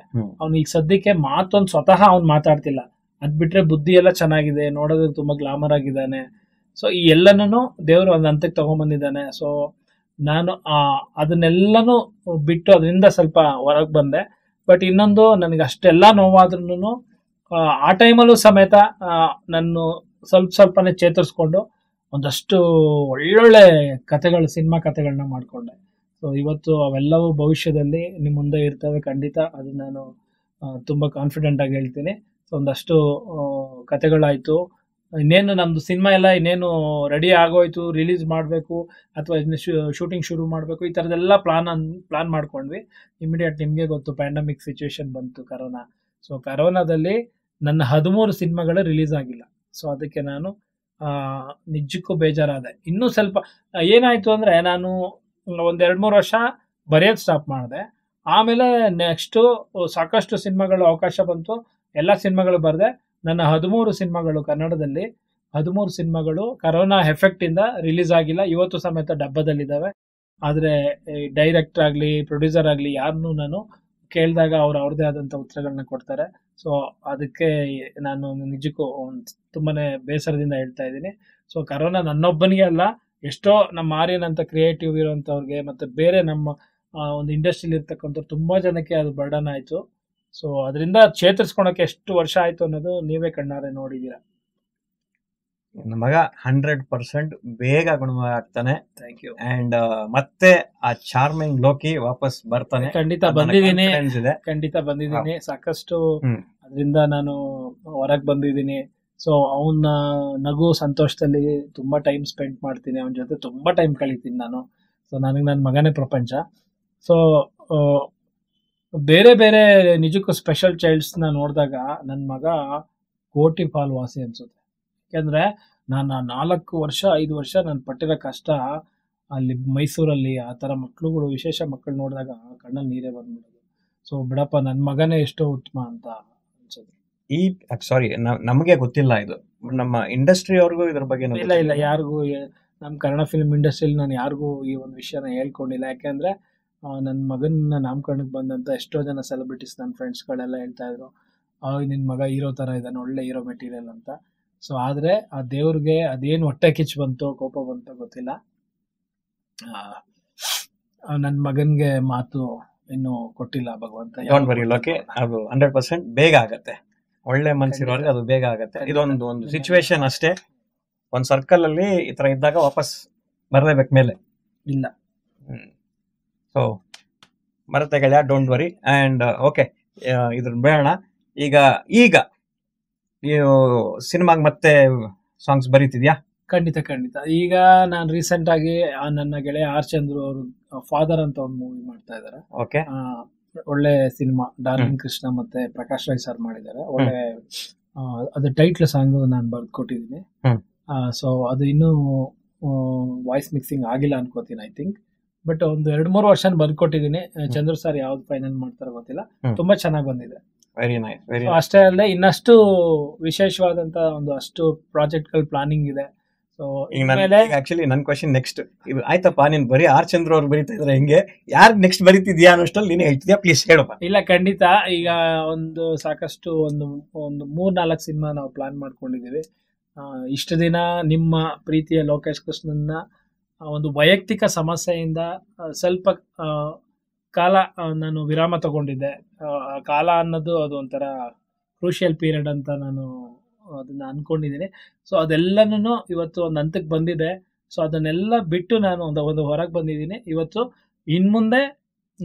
Speaker 2: ಅವ್ನು ಈಗ ಸದ್ಯಕ್ಕೆ ಮಾತೊಂದು ಸ್ವತಃ ಅವ್ನು ಮಾತಾಡ್ತಿಲ್ಲ, ಅದು ಬಿಟ್ಟರೆ ಬುದ್ಧಿ ಎಲ್ಲ ಚೆನ್ನಾಗಿದೆ, ನೋಡೋದಕ್ಕೆ ತುಂಬ ಗ್ಲಾಮರ್ ಆಗಿದ್ದಾನೆ. ಸೊ ಈ ಎಲ್ಲನೂ ದೇವರು ಒಂದು ಹಂತಕ್ಕೆ ತೊಗೊಂಬಂದಿದ್ದಾನೆ. ಸೊ ನಾನು ಅದನ್ನೆಲ್ಲನೂ ಬಿಟ್ಟು ಅದರಿಂದ ಸ್ವಲ್ಪ ಹೊರಗೆ ಬಂದೆ. ಬಟ್ ಇನ್ನೊಂದು, ನನಗೆ ಅಷ್ಟೆಲ್ಲ ನೋವಾದ್ರೂ ಆ ಟೈಮಲ್ಲೂ ಸಮೇತ ನಾನು ಸ್ವಲ್ಪನೇ ಚೇತರಿಸ್ಕೊಂಡು ಒಂದಷ್ಟು ಒಳ್ಳೊಳ್ಳೆ ಕಥೆಗಳು, ಸಿನಿಮಾ ಕಥೆಗಳನ್ನ ಮಾಡಿಕೊಂಡೆ. ಸೊ ಇವತ್ತು ಅವೆಲ್ಲವೂ ಭವಿಷ್ಯದಲ್ಲಿ ನಿಮ್ಮ ಮುಂದೆ ಇರ್ತವೆ ಖಂಡಿತ. ಅದು ನಾನು ತುಂಬ ಕಾನ್ಫಿಡೆಂಟಾಗಿ ಹೇಳ್ತೀನಿ. ಸೊ ಒಂದಷ್ಟು ಕಥೆಗಳಾಯಿತು, ಇನ್ನೇನು ನಮ್ದು ಸಿನಿಮಾ ಎಲ್ಲ ಇನ್ನೇನು ರೆಡಿ ಆಗೋಯ್ತು, ರಿಲೀಸ್ ಮಾಡಬೇಕು ಅಥವಾ ಶೂಟಿಂಗ್ ಶುರು ಮಾಡಬೇಕು, ಈ ಥರದ್ದೆಲ್ಲ ಪ್ಲಾನ್ ಮಾಡ್ಕೊಂಡ್ವಿ. ಇಮಿಡಿಯೇಟ್ ನಿಮಗೆ ಗೊತ್ತು ಪ್ಯಾಂಡಮಿಕ್ ಸಿಚುವೇಶನ್ ಬಂತು, ಕರೋನಾ. ಸೊ ಕರೋನಾದಲ್ಲಿ ನನ್ನ 13 ಸಿನಿಮಾಗಳು ರಿಲೀಸ್ ಆಗಿಲ್ಲ. ಸೊ ಅದಕ್ಕೆ ನಾನು ನಿಜಕ್ಕೂ ಬೇಜಾರಾದೆ. ಇನ್ನೂ ಸ್ವಲ್ಪ ಏನಾಯ್ತು ಅಂದರೆ, ನಾನು ಒಂದು 2-3 ವರ್ಷ ಬರೆಯೋದು ಸ್ಟಾಪ್ ಮಾಡಿದೆ. ಆಮೇಲೆ ನೆಕ್ಸ್ಟು ಸಾಕಷ್ಟು ಸಿನಿಮಾಗಳು ಅವಕಾಶ ಬಂತು, ಎಲ್ಲ ಸಿನಿಮಾಗಳು ಬರೆದೆ. ನನ್ನ 13 ಸಿನಿಮಾಗಳು ಕನ್ನಡದಲ್ಲಿ 13 ಸಿನಿಮಾಗಳು ಕರೋನಾ ಎಫೆಕ್ಟಿಂದ ರಿಲೀಸ್ ಆಗಿಲ್ಲ. ಇವತ್ತು ಸಮೇತ ಡಬ್ಬದಲ್ಲಿದ್ದಾವೆ. ಆದರೆ ಡೈರೆಕ್ಟರ್ ಆಗಲಿ ಪ್ರೊಡ್ಯೂಸರ್ ಆಗಲಿ ಯಾರನ್ನೂ ನಾನು ಕೇಳಿದಾಗ ಅವ್ರದ್ದೇ ಆದಂಥ ಉತ್ತರಗಳನ್ನ ಕೊಡ್ತಾರೆ. ಸೊ ಅದಕ್ಕೆ ನಾನು ನಿಜಕ್ಕೂ ತುಂಬಾನೇ ಬೇಸರದಿಂದ ಹೇಳ್ತಾ ಇದ್ದೀನಿ. ಸೊ ಕರೋನಾ ನನ್ನೊಬ್ಬನಿಗೆ ಅಲ್ಲ, ಎಷ್ಟೋ ನಮ್ಮ ಆರ್ಯನ್ ಅಂತ ಕ್ರಿಯೇಟಿವ್ ಇರೋಂಥವ್ರಿಗೆ ಮತ್ತು ಬೇರೆ ನಮ್ಮ ಒಂದು ಇಂಡಸ್ಟ್ರಿಲಿ ಇರ್ತಕ್ಕಂಥವ್ರು ತುಂಬ ಜನಕ್ಕೆ ಅದು ಬರ್ಡನ್ ಆಯಿತು. ಸೊ ಅದರಿಂದ ಚೇತರಿಸ್ಕೊಳಕ್ಕೆ ಎಷ್ಟು ವರ್ಷ ಆಯಿತು ಅನ್ನೋದು ನೀವೇ ಕಣ್ಣಾರೆ ನೋಡಿದ್ದೀರಾ.
Speaker 1: ನನ್ನ ಮಗ 100% ಬೇಗ ಗುಣವಾಗ್ತಾನೆ.
Speaker 2: Thank you.
Speaker 1: ಅಂಡ್ ಮತ್ತೆ ಆ ಚಾರ್ಮಿಂಗ್ ಲೋಕಿ ವಾಪಸ್ ಬರ್ತಾನೆ.
Speaker 2: ಖಂಡಿತ ಬಂದಿದ್ದೀನಿ. ಸಾಕಷ್ಟು ಅದರಿಂದ ನಾನು ಹೊರಗೆ ಬಂದಿದ್ದೀನಿ. ಸೊ ಅವನ ನಗು ಸಂತೋಷದಲ್ಲಿ ತುಂಬಾ ಟೈಮ್ ಸ್ಪೆಂಡ್ ಮಾಡ್ತೀನಿ, ಅವನ ಜೊತೆ ತುಂಬಾ ಟೈಮ್ ಕಳೀತೀನಿ ನಾನು. ಸೊ ನನಗೆ ನನ್ನ ಮಗನೇ ಪ್ರಪಂಚ. ಸೊ ಬೇರೆ ಬೇರೆ ನಿಜಕ್ಕೂ ಸ್ಪೆಷಲ್ ಚೈಲ್ಡ್ಸ್ನ ನೋಡಿದಾಗ ನನ್ನ ಮಗ ಕೋಟಿ ಪಾಲು ವಾಸಿ ಅನ್ಸುತ್ತೆ. ಯಾಕೆಂದರೆ ನಾನು 4 ವರ್ಷ 5 ವರ್ಷ ನಾನು ಪಟ್ಟಿರೋ ಕಷ್ಟ ಅಲ್ಲಿ ಮೈಸೂರಲ್ಲಿ ಆ ಥರ ಮಕ್ಕಳುಗಳು, ವಿಶೇಷ ಮಕ್ಕಳು ನೋಡಿದಾಗ ಕಣ್ಣಲ್ಲಿ ನೀರೇ ಬಂದ್ಬಿಡೋದು. ಸೊ ಬಿಡಪ್ಪ, ನನ್ನ ಮಗನೇ ಎಷ್ಟೋ ಉತ್ತಮ ಅಂತ ಅನ್ಸುತ್ತೆ.
Speaker 1: ಸಾರಿ, ನಮಗೆ ಗೊತ್ತಿಲ್ಲ, ಇದು ನಮ್ಮ ಇಂಡಸ್ಟ್ರಿ ಅವ್ರಿಗೂ ಇದ್ರ ಬಗ್ಗೆ
Speaker 2: ಇಲ್ಲ ಯಾರಿಗೂ, ನಮ್ಮ ಕನ್ನಡ ಫಿಲ್ಮ್ ಇಂಡಸ್ಟ್ರಿಯಲ್ಲಿ ನಾನು ಯಾರಿಗೂ ಈ ಒಂದು ವಿಷಯನ ಹೇಳ್ಕೊಂಡಿಲ್ಲ. ಯಾಕೆಂದರೆ ನನ್ನ ಮಗನ ನಾಮಕರಣಕ್ಕೆ ಬಂದಂಥ ಎಷ್ಟೋ ಜನ ಸೆಲೆಬ್ರಿಟೀಸ್, ನನ್ನ ಫ್ರೆಂಡ್ಸ್ಗಳೆಲ್ಲ ಹೇಳ್ತಾ ಇದ್ರು, ನಿನ್ನ ಮಗ ಹೀರೋ ಥರ ಇದ್ದಾನೆ, ಒಳ್ಳೆ ಹೀರೋ ಮೆಟೀರಿಯಲ್ ಅಂತ. ಸೊ ಆದರೆ ಆ ದೇವ್ರಿಗೆ ಅದೇನು ಹೊಟ್ಟೆ ಕಿಚ್ಚು ಬಂತೋ ಕೋಪ ಬಂತೋ ಗೊತ್ತಿಲ್ಲ, ನನ್ನ ಮಗನಿಗೆ ಮಾತು ಇನ್ನೂ ಕೊಟ್ಟಿಲ್ಲ ಭಗವಂತ.
Speaker 1: ಅದು 100% ಬೇಗ ಆಗತ್ತೆ. ಒಳ್ಳೆ ಮನ್ಸಿರೋರಿಗೆ ಅದು ಬೇಗ ಆಗತ್ತೆ. ಇದೊಂದು ಸಿಚುವೇಶನ್ ಅಷ್ಟೇ. ಒಂದು ಸರ್ಕಲ್ ಅಲ್ಲಿ ಈ ತರ ಇದ್ದಾಗ ವಾಪಸ್ ಬರಲೇಬೇಕು ಮೇಲೆ.
Speaker 2: ಇಲ್ಲ,
Speaker 1: ಸೊ ಬರುತ್ತೆ ಗೆಳೆಯ, ಡೋಂಟ್ ವರಿ. ಅಂಡ್ ಓಕೆ, ಇದ್ರ ಬೇಡ. ಈಗ ನೀವು ಸಿನಿಮಾಗೆ ಮತ್ತೆ ಸಾಂಗ್ಸ್ ಬರೀತಿದ್ಯಾ?
Speaker 2: ಖಂಡಿತ. ಈಗ ನಾನು ರೀಸೆಂಟ್ ಆಗಿ ನನ್ನ ಗೆಳೆಯ ಆರ್ ಚಂದ್ರು ಅವರು ಫಾದರ್ ಅಂತ ಒಂದು ಮೂವಿ ಮಾಡ್ತಾ ಇದ್ದಾರೆ.
Speaker 1: ಓಕೆ,
Speaker 2: ಒಳ್ಳೆ ಸಿನಿಮಾ, ಡಾರ್ಲಿಂಗ್ ಕೃಷ್ಣ ಮತ್ತೆ ಪ್ರಕಾಶ್ ರೈ ಸರ್ ಮಾಡಿದ್ದಾರೆ. ಒಳ್ಳೆ ಅದು ಟೈಟ್ಲ್ ಸಾಂಗ್ ನಾನು ಬರ್ಕೊಟ್ಟಿದ್ದೀನಿ. ಸೊ ಅದು ಇನ್ನೂ ವಾಯ್ಸ್ ಮಿಕ್ಸಿಂಗ್ ಆಗಿಲ್ಲ ಅನ್ಕೋತೀನಿ, ಐ ಥಿಂಕ್. ಬಟ್ ಒಂದು 2-3 ವರ್ಷ ಬರ್ಕೊಟ್ಟಿದ್ದೀನಿ. ಚಂದ್ರು ಸರ್ ಯಾವ್ದು ಫೈನಲ್ ಮಾಡ್ತಾರೋ ಗೊತ್ತಿಲ್ಲ, ತುಂಬಾ ಚೆನ್ನಾಗಿ ಬಂದಿದೆ.
Speaker 1: Very nice.
Speaker 2: ಅಷ್ಟೇ ಅಲ್ಲದೆ ಇನ್ನಷ್ಟು ವಿಶೇಷವಾದಂತ ಒಂದು ಅಷ್ಟು ಪ್ರಾಜೆಕ್ಟ್ಗಳು ಪ್ಲಾನಿಂಗ್ ಇದೆ. ಸೊ
Speaker 1: ಆಕ್ಚುಲಿ ನನ್ನ ಕ್ವಶನ್ ನೆಕ್ಸ್ಟ್, ಆಯ್ತಪ್ಪ ನೀನ್ ಬರೀ ಆರ್ ಚಂದ್ರ ಅವ್ರು ಬರೀತಾ ಇದ್ರೆ ಹೆಂಗೆ, ಯಾರು ನೆಕ್ಸ್ಟ್ ಬರೀತಿದ್ಯಾ ಅನ್ನೋಷ್ಟಲ್ಲಿ ನೀನು ಹೇಳ್ತಿದ್ಯಾ? ಪ್ಲೀಸ್ ಹೇಳಪ್ಪ.
Speaker 2: ಇಲ್ಲ, ಖಂಡಿತ. ಈಗ ಒಂದು ಸಾಕಷ್ಟು ಒಂದು 3-4 ಸಿನಿಮಾ ನಾವು ಪ್ಲಾನ್ ಮಾಡ್ಕೊಂಡಿದ್ದೀವಿ. ಇಷ್ಟು ದಿನ ನಿಮ್ಮ ಪ್ರೀತಿಯ ಲೋಕೇಶ್ ಕೃಷ್ಣನ್ನ ಒಂದು ವೈಯಕ್ತಿಕ ಸಮಸ್ಯೆಯಿಂದ ಸ್ವಲ್ಪ ಕಾಲ ನಾನು ವಿರಾಮ ತಗೊಂಡಿದ್ದೆ. ಕಾಲ ಅನ್ನೋದು ಅದು ಒಂಥರ ಕ್ರೂಷಿಯಲ್ ಪೀರಿಯಡ್ ಅಂತ ನಾನು ಅದನ್ನ ಅನ್ಕೊಂಡಿದ್ದೀನಿ. ಸೊ ಅದೆಲ್ಲನೂ ಇವತ್ತು ಒಂದು ಹಂತಕ್ಕೆ ಬಂದಿದೆ. ಸೊ ಅದನ್ನೆಲ್ಲ ಬಿಟ್ಟು ನಾನು ಒಂದು ಹೊರಗೆ ಬಂದಿದ್ದೀನಿ. ಇವತ್ತು ಇನ್ಮುಂದೆ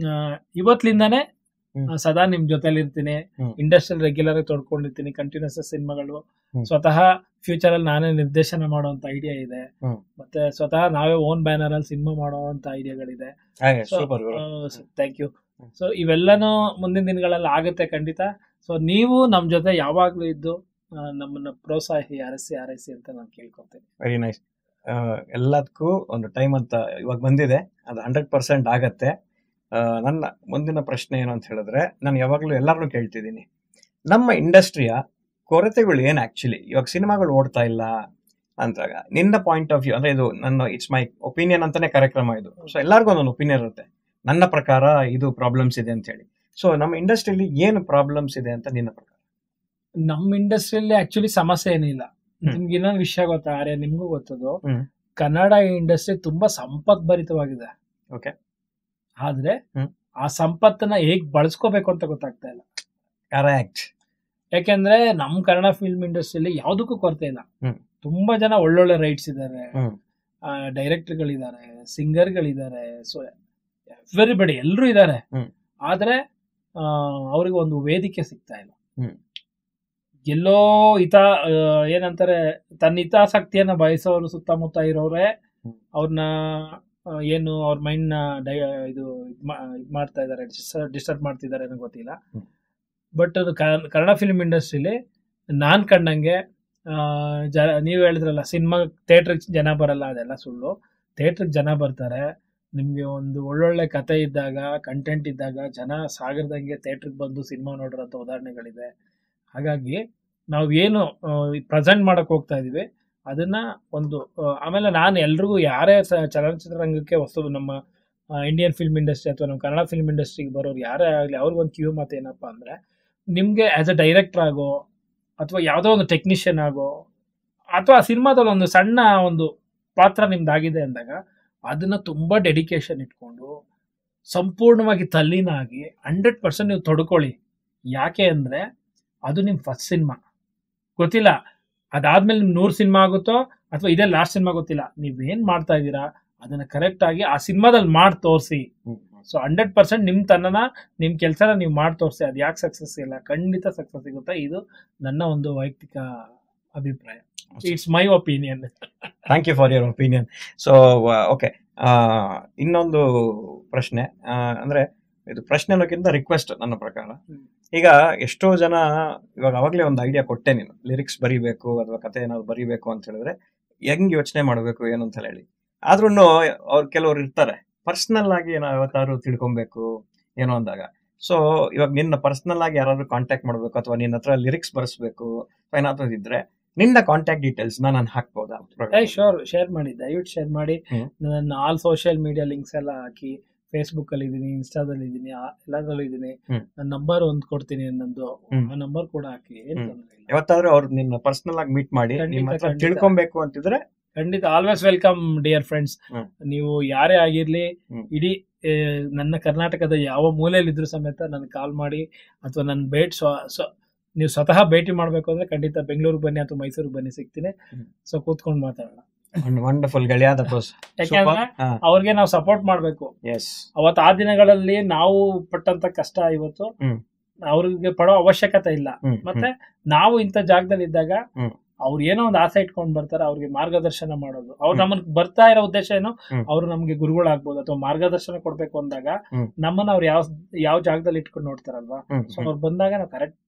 Speaker 2: ಇವತ್ತಿಂದಾನೇ ಸದಾ ನಿಮ್ ಜೊತೆಲಿ ಇರ್ತೀನಿ. ಇಂಡಸ್ಟ್ರಿಯಲ್ ರೆಗ್ಯುಲರ್ ಆಗಿ ತೊಡ್ಕೊಂಡಿರ್ತೀನಿ, ಕಂಟಿನ್ಯೂಸ್ ಸಿನಿಮಾಗಳು. ಸ್ವತಃ ಫ್ಯೂಚರ್ ಅಲ್ಲಿ ನಾನೇ ನಿರ್ದೇಶನ ಮಾಡುವಂತ ಐಡಿಯಾ ಇದೆ. ಮತ್ತೆ ಸ್ವತಃ ನಾವೇ ಓನ್ ಬ್ಯಾನರ್ ಅಲ್ಲಿ ಸಿನಿಮಾ ಮಾಡುವಂತ ಐಡಿಯಾಗಳಿದೆ. Thank you. ಸೊ ಇವೆಲ್ಲನೂ ಮುಂದಿನ ದಿನಗಳಲ್ಲಿ ಆಗುತ್ತೆ ಖಂಡಿತ. ಸೊ ನೀವು ನಮ್ ಜೊತೆ ಯಾವಾಗ್ಲೂ ಇದ್ದು ನಮ್ಮನ್ನ ಪ್ರೋತ್ಸಾಹಿ ಆರೈಸಿ ಅಂತ ನಾನು ಕೇಳ್ಕೊತೇನೆ.
Speaker 1: Very nice. ಎಲ್ಲದಕ್ಕೂ ಒಂದು ಟೈಮ್ ಅಂತ ಇವಾಗ ಬಂದಿದೆ, ಅದು 100% ಆಗತ್ತೆ. ನನ್ನ ಮುಂದಿನ ಪ್ರಶ್ನೆ ಏನು ಅಂತ ಹೇಳಿದ್ರೆ, ನಾನು ಯಾವಾಗಲೂ ಎಲ್ಲರನ್ನೂ ಕೇಳ್ತಿದ್ದೀನಿ, ನಮ್ಮ ಇಂಡಸ್ಟ್ರಿಯ ಕೊರತೆಗಳು ಏನು ಆಕ್ಚುಲಿ ಇವಾಗ ಸಿನಿಮಾಗಳು ಓಡ್ತಾ ಇಲ್ಲ ಅಂತಾಗ ನಿನ್ನ ಪಾಯಿಂಟ್ ಆಫ್ ವ್ಯೂ, ಅಂದ್ರೆ ಇದು ನನ್ನ ಇಟ್ಸ್ ಮೈ ಒಪಿನಿಯನ್ ಅಂತಾನೆ ಕಾರ್ಯಕ್ರಮ ಇದು. ಸೊ ಎಲ್ಲರಿಗೂ ಒಂದೊಂದು ಒಪಿನಿಯನ್ ಇರುತ್ತೆ. ನನ್ನ ಪ್ರಕಾರ ಇದು ಪ್ರಾಬ್ಲಮ್ಸ್ ಇದೆ ಅಂತ ಹೇಳಿ. ಸೊ ನಮ್ಮ ಇಂಡಸ್ಟ್ರಿಯಲ್ಲಿ ಏನು ಪ್ರಾಬ್ಲಮ್ಸ್ ಇದೆ ಅಂತ ನಿನ್ನ ಪ್ರಕಾರ?
Speaker 2: ನಮ್ಮ ಇಂಡಸ್ಟ್ರಿಯಲ್ಲಿ ಆಕ್ಚುಲಿ ಸಮಸ್ಯೆ ಏನಿಲ್ಲ. ನಿಮ್ಗೆ ಇನ್ನೊಂದು ವಿಷಯ ಗೊತ್ತಾ ಆರ್ಯ, ನಿಮ್ಗೂ ಗೊತ್ತದು, ಕನ್ನಡ ಇಂಡಸ್ಟ್ರಿ ತುಂಬಾ ಸಂಪದ್ಭರಿತವಾಗಿದೆ.
Speaker 1: ಓಕೆ,
Speaker 2: ಆದ್ರೆ ಆ ಸಂಪತ್ತನ್ನ ಹೇಗ್ ಬಳಸ್ಕೋಬೇಕು ಅಂತ ಗೊತ್ತಾಗ್ತಾ ಇಲ್ಲ.
Speaker 1: ಕರೆಕ್ಟ್.
Speaker 2: ಯಾಕೆಂದ್ರೆ ನಮ್ ಕನ್ನಡ ಫಿಲ್ಮ್ ಇಂಡಸ್ಟ್ರಿಯಲ್ಲಿ ಯಾವ್ದಕ್ಕೂ ಕೊರತೆ ಇಲ್ಲ. ತುಂಬಾ ಜನ ಒಳ್ಳೊಳ್ಳೆ ರೈಟ್ಸ್ ಇದ್ದಾರೆ, ಡೈರೆಕ್ಟರ್ಗಳಿದ್ದಾರೆ, ಸಿಂಗರ್ಗಳಿದ್ದಾರೆ, ಸೊ ಎವ್ರಿಬಡಿ ಎಲ್ಲರೂ ಇದ್ದಾರೆ. ಆದ್ರೆ ಅವ್ರಿಗೆ ಒಂದು ವೇದಿಕೆ ಸಿಗ್ತಾ ಇಲ್ಲ. ಎಲ್ಲೋ ಏನಂತಾರೆ, ತನ್ನ ಹಿತಾಸಕ್ತಿಯನ್ನ ಬಯಸೋರು ಸುತ್ತಮುತ್ತ ಇರೋರೆ ಅವ್ರನ್ನ ಏನು ಅವ್ರ ಮೈಂಡ್ ನ ಇದು ಮಾಡ್ತಾ ಇದಾರೆ, ಡಿಸ್ಟರ್ಬ್ ಮಾಡ್ತಿದ್ದಾರೆ ಅನ್ನೋ ಗೊತ್ತಿಲ್ಲ. ಬಟ್ ಅದು ಕನ್ನಡ ಫಿಲ್ಮ್ ಇಂಡಸ್ಟ್ರಿಲಿ ನಾನ್ ಕಂಡಂಗೆ ನೀವು ಹೇಳಿದ್ರಲ್ಲ ಸಿನಿಮಾ ಥಿಯೇಟ್ರಿಗೆ ಜನ ಬರಲ್ಲ, ಅದೆಲ್ಲ ಸುಳ್ಳು. ಥಿಯೇಟ್ರಿಗೆ ಜನ ಬರ್ತಾರೆ. ನಿಮ್ಗೆ ಒಂದು ಒಳ್ಳೊಳ್ಳೆ ಕತೆ ಇದ್ದಾಗ, ಕಂಟೆಂಟ್ ಇದ್ದಾಗ ಜನ ಸಾಗರದಂಗೆ ಥಿಯೇಟ್ರಿಗೆ ಬಂದು ಸಿನಿಮಾ ನೋಡಿರೋಂಥ ಉದಾಹರಣೆಗಳಿದೆ. ಹಾಗಾಗಿ ನಾವು ಏನು ಪ್ರೆಸೆಂಟ್ ಮಾಡಕ್ ಹೋಗ್ತಾ ಇದೀವಿ ಅದನ್ನ ಒಂದು ಆಮೇಲೆ ನಾನು ಎಲ್ರಿಗೂ ಯಾರೇ ಚಲನಚಿತ್ರರಂಗಕ್ಕೆ ನಮ್ಮ ಇಂಡಿಯನ್ ಫಿಲ್ಮ್ ಇಂಡಸ್ಟ್ರಿ ಅಥವಾ ನಮ್ಮ ಕನ್ನಡ ಫಿಲ್ಮ್ ಇಂಡಸ್ಟ್ರಿಗೆ ಬರೋರು ಯಾರೇ ಆಗಲಿ ಅವ್ರಿಗೊಂದು ಕಿವಿ ಮಾತು ಏನಪ್ಪಾ ಅಂದ್ರೆ, ನಿಮ್ಗೆ ಆಸ್ ಅ ಡೈರೆಕ್ಟರ್ ಆಗೋ ಅಥವಾ ಯಾವುದೋ ಒಂದು ಟೆಕ್ನಿಷಿಯನ್ ಆಗೋ ಅಥವಾ ಸಿನಿಮಾದಲ್ಲಿ ಒಂದು ಸಣ್ಣ ಒಂದು ಪಾತ್ರ ನಿಮ್ದಾಗಿದೆ ಅಂದಾಗ ಅದನ್ನ ತುಂಬಾ ಡೆಡಿಕೇಶನ್ ಇಟ್ಕೊಂಡು ಸಂಪೂರ್ಣವಾಗಿ ತಲ್ಲೀನಾಗಿ 100% ನೀವು ತೊಡ್ಕೊಳ್ಳಿ. ಯಾಕೆ ಅಂದ್ರೆ ಅದು ನಿಮ್ ಫಸ್ಟ್ ಸಿನಿಮಾ ಗೊತ್ತಿಲ್ಲ, ಅದಾದ್ಮೇಲೆ ನಿಮ್ 100 ಸಿನಿಮಾ ಆಗುತ್ತೋ ಅಥವಾ ಇದೇ ಲಾಸ್ಟ್ ಸಿನಿಮಾ ಗೊತ್ತಿಲ್ಲ. ನೀವೇನ್ ಮಾಡ್ತಾ ಇದ್ದೀರಾ ಅದನ್ನ ಕರೆಕ್ಟ್ ಆಗಿ ಆ ಸಿನಿಮಾದಲ್ಲಿ ಮಾಡಿ ತೋರಿಸಿ. ಸೊ 100% ನಿಮ್ ತನ್ನನ ನಿಮ್ ಕೆಲಸನ ನೀವು ಮಾಡಿ ತೋರಿಸಿ. ಅದು ಯಾಕೆ ಸಕ್ಸಸ್ ಇಲ್ಲ, ಖಂಡಿತ ಸಕ್ಸಸ್ ಸಿಗುತ್ತೆ. ಇದು ನನ್ನ ಒಂದು ವೈಯಕ್ತಿಕ ಅಭಿಪ್ರಾಯ. It's my opinion.
Speaker 1: Thank you for your opinion. So okay, ಇನ್ನೊಂದು ಪ್ರಶ್ನೆ, ಅಂದ್ರೆ ಇದು ಪ್ರಶ್ನೆ ಅನ್ನೋಕ್ಕಿಂತ ರಿಕ್ವೆಸ್ಟ್ ನನ್ನ ಪ್ರಕಾರ. ಈಗ ಎಷ್ಟೋ ಜನ ಇವಾಗ ಅವಾಗಲೇ ಒಂದು ಐಡಿಯಾ ಕೊಟ್ಟೆ, ನೀನು ಲಿರಿಕ್ಸ್ ಬರಿಬೇಕು ಅಥವಾ ಕತೆ ಏನಾದ್ರು ಬರಿಬೇಕು ಅಂತ ಹೇಳಿದ್ರೆ ಹೆಂಗ್ ಯೋಚನೆ ಮಾಡಬೇಕು ಏನು ಅಂತ ಹೇಳಿ. ಆದ್ರೂ ಅವ್ರು ಕೆಲವ್ರು ಇರ್ತಾರೆ ಪರ್ಸನಲ್ ಆಗಿ ನಾವು ಯಾವತ್ತಾದ್ರು ತಿಳ್ಕೊಬೇಕು ಏನೋ ಅಂದಾಗ. ಸೊ ಇವಾಗ ನಿನ್ನ ಪರ್ಸನಲ್ ಆಗಿ ಯಾರಾದ್ರೂ ಕಾಂಟ್ಯಾಕ್ಟ್ ಮಾಡ್ಬೇಕು ಅಥವಾ ನಿನ್ನ ಹತ್ರ ಲಿರಿಕ್ಸ್ ಬರ್ಸ್ಬೇಕು ಏನಾದ್ರು ಇದ್ರೆ ನಿನ್ನ ಕಾಂಟ್ಯಾಕ್ಟ್ ಡೀಟೇಲ್ಸ್ ನಾನು ಹಾಕ್ಬೋದಾ?
Speaker 2: ಶೋರ್, ಶೇರ್ ಮಾಡಿ, ದಯವಿಟ್ಟು ಶೇರ್ ಮಾಡಿ. ನನ್ನ ಆಲ್ ಸೋಷಿಯಲ್ ಮೀಡಿಯಾ ಲಿಂಕ್ಸ್ ಎಲ್ಲ ಹಾಕಿ, ಫೇಸ್ಬುಕ್ ಅಲ್ಲಿ ಇದೀನಿ, ಇನ್ಸ್ಟಾದಲ್ಲಿ ಇದೀನಿ, ಎಲ್ಲದರಲ್ಲೂ ಇದೀನಿ. ನನ್ನ ನಂಬರ್ ಒಂದು ಕೊಡ್ತೀನಿ, ನಂದು ಆ ನಂಬರ್ ಕೂಡ ಹಾಕಿ.
Speaker 1: ಯಾವತ್ತಾದ್ರೂ ಅವ್ರು ನಿನ್ನ ಪರ್ಸನಲ್ ಆಗಿ ಮೀಟ್ ಮಾಡಿ ನಿಮ್ಮ ಹತ್ರ ತಿಳ್ಕೊಬೇಕು ಅಂತಿದ್ರೆ
Speaker 2: ಖಂಡಿತ ಆಲ್ವೇಸ್ ವೆಲ್ಕಮ್ ಡಿಯರ್ ಫ್ರೆಂಡ್ಸ್. ನೀವು ಯಾರೇ ಆಗಿರ್ಲಿ, ಇಡೀ ನನ್ನ ಕರ್ನಾಟಕದ ಯಾವ ಮೂಲೆಯಲ್ಲಿ ಇದ್ರು ಸಮೇತ ನನ್ಗೆ ಕಾಲ್ ಮಾಡಿ ಅಥವಾ ನನ್ನ ನೀವು ಸ್ವತಃ ಭೇಟಿ ಮಾಡ್ಬೇಕು ಅಂದ್ರೆ ಖಂಡಿತ ಬೆಂಗಳೂರಿಗೆ ಬನ್ನಿ ಅಥವಾ ಮೈಸೂರಿಗೆ ಬನ್ನಿ, ಸಿಗ್ತೀನಿ. ಸೊ ಕೂತ್ಕೊಂಡು ಮಾತಾಡೋಣ.
Speaker 1: ವಂಡರ್ಫುಲ್ ಗೆಳೆಯಾದ.
Speaker 2: ಯಾಕಂದ್ರೆ ಅವ್ರಿಗೆ ನಾವು ಸಪೋರ್ಟ್ ಮಾಡ್ಬೇಕು. ಅವತ್ತು ಆ ದಿನಗಳಲ್ಲಿ ನಾವು ಪಟ್ಟಂತ ಕಷ್ಟ ಇವತ್ತು ಅವ್ರಿಗೆ ಪಡೋ ಅವಶ್ಯಕತೆ ಇಲ್ಲ. ಮತ್ತೆ ನಾವು ಇಂಥ ಜಾಗದಲ್ಲಿ ಇದ್ದಾಗ ಅವ್ರು ಏನೋ ಒಂದು ಆಸೆ ಇಟ್ಕೊಂಡ್ ಬರ್ತಾರೆ, ಅವ್ರಿಗೆ ಮಾರ್ಗದರ್ಶನ ಮಾಡೋದು. ಅವ್ರು ನಮ್ಮನ್ ಬರ್ತಾ ಇರೋ ಉದ್ದೇಶ ಏನು, ಅವ್ರು ನಮ್ಗೆ ಗುರುಗಳಾಗ್ಬೋದು ಅಥವಾ ಮಾರ್ಗದರ್ಶನ ಕೊಡ್ಬೇಕು ಅಂದಾಗ ನಮ್ಮನ್ನ ಅವ್ರು ಯಾವ ಜಾಗದಲ್ಲಿ ಇಟ್ಕೊಂಡು ನೋಡ್ತಾರಲ್ವಾ. ಸೊ ಅವ್ರು ಬಂದಾಗ ನಾವು ಕರೆಕ್ಟ್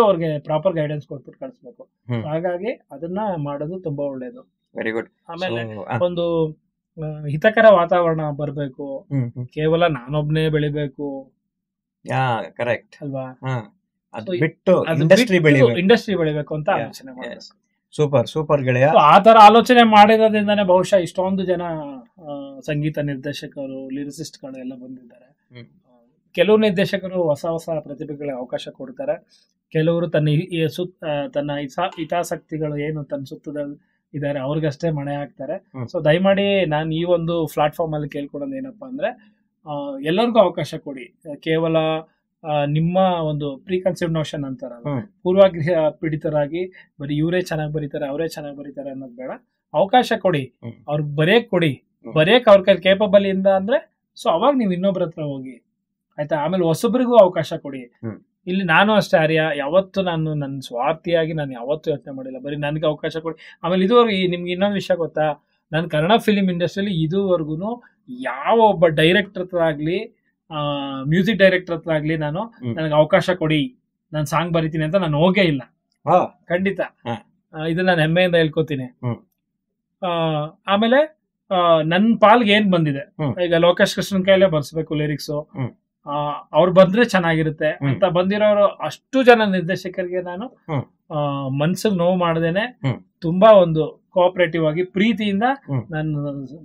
Speaker 2: ಅವ್ರಿಗೆ ಪ್ರಾಪರ್ ಗೈಡೆನ್ಸ್ ಕೊಟ್ಬಿಟ್ಟು ಕಳಿಸ್ಬೇಕು. ಹಾಗಾಗಿ ಅದನ್ನ ಮಾಡೋದು ತುಂಬಾ ಒಳ್ಳೇದು.
Speaker 1: Very good.
Speaker 2: ಆಮೇಲೆ ಒಂದು ಹಿತಕರ ವಾತಾವರಣ ಬರ್ಬೇಕು. ಕೇವಲ ನಾನೊಬ್ನೇ ಬೆಳಿಬೇಕು
Speaker 1: ಕರೆಕ್ಟ್
Speaker 2: ಅಲ್ವಾ,
Speaker 1: ಇಂಡಸ್ಟ್ರಿ
Speaker 2: ಬೆಳಿಬೇಕು ಅಂತ ಆಲೋಚನೆ ಮಾಡಬೇಕು.
Speaker 1: ಸೂಪರ್ ಗೆಳೆಯ.
Speaker 2: ಆ ತರ ಆಲೋಚನೆ ಮಾಡಿರೋದ್ರಿಂದಾನೇ ಬಹುಶಃ ಇಷ್ಟೊಂದು ಜನ ಸಂಗೀತ ನಿರ್ದೇಶಕರು, ಲಿರಿಸಿಸ್ಟ್ಗಳು ಎಲ್ಲ ಬಂದಿದ್ದಾರೆ. ಕೆಲವು ನಿರ್ದೇಶಕರು ಹೊಸ ಪ್ರತಿಭೆಗಳಿಗೆ ಅವಕಾಶ ಕೊಡ್ತಾರೆ. ಕೆಲವರು ತನ್ನ ಹಿತಾಸಕ್ತಿಗಳು ಏನು ತನ್ನ ಸುತ್ತದಲ್ಲಿ ಇದ್ದಾರೆ ಅವ್ರಿಗಷ್ಟೇ ಮಣೆ ಹಾಕ್ತಾರೆ. ಸೊ ದಯಮಾಡಿ ನಾನು ಈ ಒಂದು ಪ್ಲಾಟ್ಫಾರ್ಮ್ ಅಲ್ಲಿ ಕೇಳ್ಕೊಡೋದು ಏನಪ್ಪಾ ಅಂದ್ರೆ, ಎಲ್ಲರಿಗೂ ಅವಕಾಶ ಕೊಡಿ. ಕೇವಲ ನಿಮ್ಮ ಒಂದು ಪ್ರೀಕನ್ಸೀವ್ ನೋಷನ್ ಅಂತಾರಲ್ಲ, ಪೂರ್ವಾಗ್ರಹ ಪೀಡಿತರಾಗಿ ಬರೀ ಇವರೇ ಚೆನ್ನಾಗಿ ಬರೀತಾರೆ, ಅವರೇ ಚೆನ್ನಾಗಿ ಬರೀತಾರೆ ಅನ್ನೋದು ಬೇಡ. ಅವಕಾಶ ಕೊಡಿ, ಅವ್ರಿಗೆ ಬರೆಯಕ್ ಕೊಡಿ. ಬರೆಯಕ್ ಅವ್ರ ಕೈ ಕೇಪಬಲ್ ಇಂದ ಅಂದ್ರೆ ಸೊ ಅವಾಗ ನೀವು ಇನ್ನೊಬ್ರ ಹತ್ರ ಹೋಗಿ, ಆಯ್ತಾ. ಆಮೇಲೆ ಹೊಸಬ್ರಿಗೂ ಅವಕಾಶ ಕೊಡಿ. ಇಲ್ಲಿ ನಾನು ಅಷ್ಟೇ ಆರ್ಯ, ಯಾವತ್ತು ನಾನು ನನ್ನ ಸ್ವಾರ್ಥಿಯಾಗಿ ನಾನು ಯಾವತ್ತೂ ಯೋಚನೆ ಮಾಡಿಲ್ಲ, ಬರೀ ನನ್ಗೆ ಅವಕಾಶ ಕೊಡಿ. ಆಮೇಲೆ ಇದುವರೆಗೂ ನಿಮ್ಗೆ ಇನ್ನೊಂದು ವಿಷಯ ಗೊತ್ತಾ, ನಾನು ಕನ್ನಡ ಫಿಲಿಂ ಇಂಡಸ್ಟ್ರಿಯಲ್ಲಿ ಇದುವರೆಗೂ ಯಾವ ಒಬ್ಬ ಡೈರೆಕ್ಟರ್ ಹತ್ರ ಆಗ್ಲಿ, ಮ್ಯೂಸಿಕ್ ಡೈರೆಕ್ಟರ್ ಹತ್ರ ಆಗ್ಲಿ ನಾನು ನನಗೆ ಅವಕಾಶ ಕೊಡಿ, ನಾನು ಸಾಂಗ್ ಬರಿತೀನಿ ಅಂತ ನಾನು ಹೋಗೇ ಇಲ್ಲ. ಖಂಡಿತ ಇದು ನಾನು ಹೆಮ್ಮೆಯಿಂದ ಹೇಳ್ಕೊತೀನಿ. ಆಮೇಲೆ ನನ್ನ ಪಾಲ್ಗೆ ಏನ್ ಬಂದಿದೆ, ಈಗ ಲೋಕೇಶ್ ಕೃಷ್ಣನ್ ಕೈಲೇ ಬರ್ಸ್ಬೇಕು ಲಿರಿಕ್ಸು, ಅವ್ರು ಬಂದ್ರೆ ಚೆನ್ನಾಗಿರುತ್ತೆ ಅಂತ ಬಂದಿರೋರು ಅಷ್ಟು ಜನ ನಿರ್ದೇಶಕರಿಗೆ ನಾನು ಮನ್ಸಿಗೆ ನೋವು ಮಾಡದೇನೆ ತುಂಬಾ ಒಂದು ಕೋಆಪರೇಟಿವ್ ಆಗಿ ಪ್ರೀತಿಯಿಂದ ನಾನು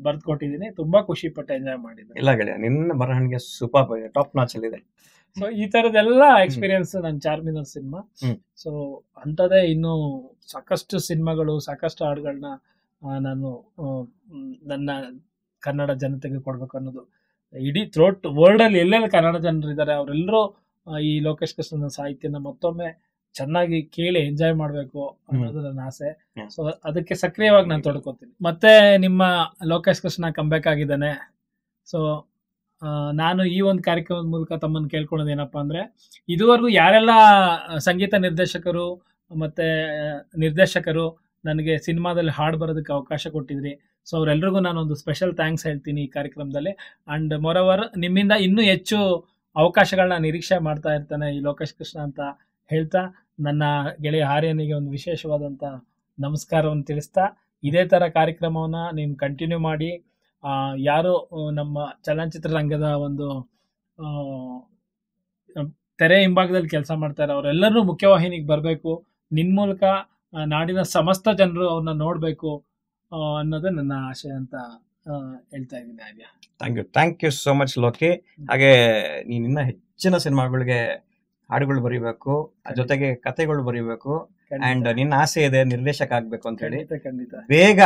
Speaker 2: ಬರ್ದ್ ಕೊಟ್ಟಿದ್ದೀನಿ. ತುಂಬಾ ಖುಷಿ ಪಟ್ಟು ಎಂಜಾಯ್ ಮಾಡಿದ್ದೆ.
Speaker 1: ಇಲ್ಲ ಗೆಳೆಯ, ನಿನ್ನ ಬರವಣಿಗೆ ಸೂಪರ್ ಟಾಪ್ ನಾಚ್ ಅಲ್ಲಿ ಇದೆ.
Speaker 2: ಸೊ ಈ ತರದೆಲ್ಲ ಎಕ್ಸ್ಪೀರಿಯನ್ಸ್ ನನ್ನ ಚಾರ್ಮಿನಾರ್ ಸಿನಿಮಾ. ಸೊ ಅಂತದೇ ಇನ್ನು ಸಾಕಷ್ಟು ಸಿನಿಮಾಗಳು, ಸಾಕಷ್ಟು ಹಾಡುಗಳನ್ನ ನಾನು ನನ್ನ ಕನ್ನಡ ಜನತೆಗೆ ಕೊಡ್ಬೇಕು ಅನ್ನೋದು. ಇಡೀ ಥ್ರೋಟ್ ವರ್ಲ್ಡ್ ಅಲ್ಲಿ ಎಲ್ಲೆಲ್ಲ ಕನ್ನಡ ಜನರು ಇದ್ದಾರೆ ಅವರೆಲ್ಲರೂ ಈ ಲೋಕೇಶ್ ಕೃಷ್ಣನ ಸಾಹಿತ್ಯನ ಮತ್ತೊಮ್ಮೆ ಚೆನ್ನಾಗಿ ಕೇಳಿ ಎಂಜಾಯ್ ಮಾಡ್ಬೇಕು ಅನ್ನೋದು ನನ್ನ ಆಸೆ. ಸೊ ಅದಕ್ಕೆ ಸಕ್ರಿಯವಾಗಿ ನಾನು ತೊಡ್ಕೊತೀನಿ. ಮತ್ತೆ ನಿಮ್ಮ ಲೋಕೇಶ್ ಕೃಷ್ಣ ಕಂಬ್ಯಾಕ್ ಆಗಿದ್ದಾನೆ. ಸೊ ನಾನು ಈ ಒಂದು ಕಾರ್ಯಕ್ರಮದ ಮೂಲಕ ತಮ್ಮನ್ನು ಕೇಳ್ಕೊಳ್ಳೋದು ಏನಪ್ಪಾ ಅಂದ್ರೆ, ಇದುವರೆಗೂ ಯಾರೆಲ್ಲ ಸಂಗೀತ ನಿರ್ದೇಶಕರು ಮತ್ತೆ ನಿರ್ದೇಶಕರು ನನಗೆ ಸಿನಿಮಾದಲ್ಲಿ ಹಾಡು ಬರೋದಕ್ಕೆ ಅವಕಾಶ ಕೊಟ್ಟಿದ್ರಿ. ಸೊ ಅವರೆಲ್ರಿಗೂ ನಾನೊಂದು ಸ್ಪೆಷಲ್ ಥ್ಯಾಂಕ್ಸ್ ಹೇಳ್ತೀನಿ ಈ ಕಾರ್ಯಕ್ರಮದಲ್ಲಿ. ಅಂಡ್ ಮೊರವರ್ ನಿಮ್ಮಿಂದ ಇನ್ನೂ ಹೆಚ್ಚು ಅವಕಾಶಗಳನ್ನ ನಿರೀಕ್ಷೆ ಮಾಡ್ತಾ ಇರ್ತಾನೆ ಈ ಲೋಕೇಶ್ ಕೃಷ್ಣ ಅಂತ ಹೇಳ್ತಾ, ನನ್ನ ಗೆಳೆಯ ಆರ್ಯನಿಗೆ ಒಂದು ವಿಶೇಷವಾದಂಥ ನಮಸ್ಕಾರವನ್ನು ತಿಳಿಸ್ತಾ, ಇದೇ ಥರ ಕಾರ್ಯಕ್ರಮವನ್ನು ನೀವು ಕಂಟಿನ್ಯೂ ಮಾಡಿ. ಯಾರು ನಮ್ಮ ಚಲನಚಿತ್ರ ರಂಗದ ಒಂದು ತೆರೆ ಹಿಂಭಾಗದಲ್ಲಿ ಕೆಲಸ ಮಾಡ್ತಾರೆ ಅವರೆಲ್ಲರೂ ಮುಖ್ಯವಾಹಿನಿಗೆ ಬರಬೇಕು. ನಿನ್ನ ಮೂಲಕ ನಾಡಿನ ಸಮಸ್ತ ಜನರು ಅವ್ರನ್ನ ನೋಡಬೇಕು ಅನ್ನೋದೇ ನನ್ನ ಆಶಯ ಅಂತ ಹೇಳ್ತಾ ಇದ್ದೀನಿ. Arya,
Speaker 1: thank you so much Loki. ಹಾಗೆ ನೀನ್ ಇನ್ನ ಹೆಚ್ಚಿನ ಸಿನಿಮಾಗಳಿಗೆ ಹಾಡುಗಳು ಬರೀಬೇಕು, ಜೊತೆಗೆ ಕತೆಗಳು ಬರೀಬೇಕು. ಅಂಡ್ ನಿನ್ನ ಆಸೆ ಇದೆ ನಿರ್ದೇಶಕ ಆಗ್ಬೇಕು ಅಂತ ಹೇಳಿ.
Speaker 2: ಖಂಡಿತ
Speaker 1: ಬೇಗ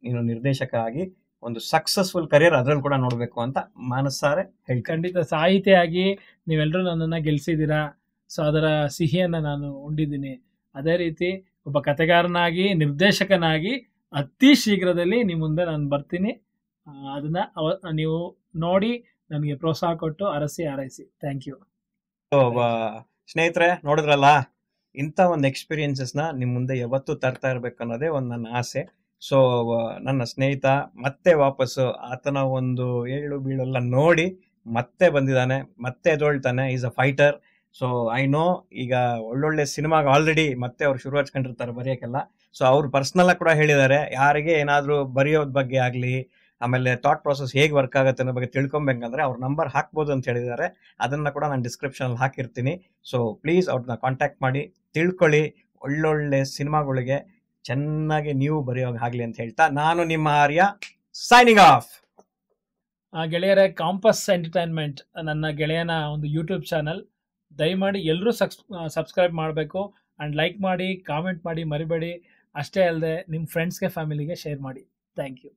Speaker 1: ನೀನು ನಿರ್ದೇಶಕ ಆಗಿ ಒಂದು ಸಕ್ಸಸ್ಫುಲ್ ಕರಿಯರ್ ಅದ್ರಲ್ಲಿ ಕೂಡ ನೋಡ್ಬೇಕು ಅಂತ ಮನಸ್ಸಾರೆ ಹೇಳಿ.
Speaker 2: ಖಂಡಿತ ಸಾಹಿತಿ ಆಗಿ ನೀವೆಲ್ಲರೂ ನನ್ನನ್ನು ಗೆಲ್ಸಿದ್ದೀರಾ. ಸೊ ಅದರ ಸಿಹಿಯನ್ನು ನಾನು ಉಂಡಿದ್ದೀನಿ. ಅದೇ ರೀತಿ ಒಬ್ಬ ಕತೆಗಾರನಾಗಿ ನಿರ್ದೇಶಕನಾಗಿ ಅತಿ ಶೀಘ್ರದಲ್ಲಿ ನಿಮ್ಮ ಮುಂದೆ ನಾನು ಬರ್ತೀನಿ. ಅದನ್ನ ನೀವು ನೋಡಿ ನನಗೆ ಪ್ರೋತ್ಸಾಹ ಕೊಟ್ಟು ಅರಸಿ ಹಾರೈಸಿ. Thank you.
Speaker 1: ಸ್ನೇಹಿತರೆ, ನೋಡಿದ್ರಲ್ಲ, ಇಂಥ ಒಂದು ಎಕ್ಸ್ಪೀರಿಯನ್ಸಸ್ನ ನಿಮ್ಮ ಮುಂದೆ ಯಾವತ್ತೂ ತರ್ತಾ ಇರ್ಬೇಕು ಅನ್ನೋದೇ ಒಂದು ನನ್ನ ಆಸೆ. ಸೊ ನನ್ನ ಸ್ನೇಹಿತ ಮತ್ತೆ ವಾಪಸ್ಸು ಆತನ ಒಂದು ಏಳು ಬೀಳೆಲ್ಲ ನೋಡಿ ಮತ್ತೆ ಬಂದಿದ್ದಾನೆ, ಮತ್ತೆ ಎದೊಳ್ತಾನೆ. Is a fighter. So I know ಈಗ ಒಳ್ಳೊಳ್ಳೆ ಸಿನಿಮಾಗ ಆಲ್ರೆಡಿ ಮತ್ತೆ ಅವ್ರು ಶುರು ಹಚ್ಕೊಂಡಿರ್ತಾರೆ ಬರೆಯೋಕ್ಕೆಲ್ಲ. ಸೊ ಅವ್ರು ಪರ್ಸ್ನಲ್ ಆಗಿ ಕೂಡ ಹೇಳಿದ್ದಾರೆ, ಯಾರಿಗೆ ಏನಾದರೂ ಬರೆಯೋದ್ ಬಗ್ಗೆ ಆಗಲಿ, ಆಮೇಲೆ ಥಾಟ್ ಪ್ರಾಸೆಸ್ ಹೇಗೆ ವರ್ಕ್ ಆಗುತ್ತೆ ಅನ್ನೋ ಬಗ್ಗೆ ತಿಳ್ಕೊಬೇಕಂದ್ರೆ ಅವ್ರ ನಂಬರ್ ಹಾಕ್ಬೋದು ಅಂತ ಹೇಳಿದ್ದಾರೆ. ಅದನ್ನ ಕೂಡ ನಾನು ಡಿಸ್ಕ್ರಿಪ್ಷನಲ್ಲಿ ಹಾಕಿರ್ತೀನಿ. ಸೊ ಪ್ಲೀಸ್ ಅವ್ರನ್ನ ಕಾಂಟ್ಯಾಕ್ಟ್ ಮಾಡಿ ತಿಳ್ಕೊಳ್ಳಿ. ಒಳ್ಳೊಳ್ಳೆ ಸಿನಿಮಾಗಳಿಗೆ ಚೆನ್ನಾಗಿ ನೀವು ಬರೆಯೋಕೆ ಆಗ್ಲಿ ಅಂತ ಹೇಳ್ತಾ, ನಾನು ನಿಮ್ಮ ಆರ್ಯ ಸೈನಿಂಗ್ ಆಫ್.
Speaker 2: ಗೆಳೆಯರೇ, ಕಾಂಪಸ್ ಎಂಟರ್ಟೈನ್ಮೆಂಟ್ ನನ್ನ ಗೆಳೆಯನ ಒಂದು ಯೂಟ್ಯೂಬ್ ಚಾನಲ್. ದಯಮಾಡಿ ಎಲ್ಲರೂ ಸಬ್ಸ್ಕ್ರೈಬ್ ಮಾಡಬೇಕು. ಆ್ಯಂಡ್ ಲೈಕ್ ಮಾಡಿ, ಕಾಮೆಂಟ್ ಮಾಡಿ ಮರಿಬೇಡಿ. ಅಷ್ಟೇ ಅಲ್ಲದೆ ನಿಮ್ಮ ಫ್ರೆಂಡ್ಸ್ಗೆ, ಫ್ಯಾಮಿಲಿಗೆ ಶೇರ್ ಮಾಡಿ. Thank you.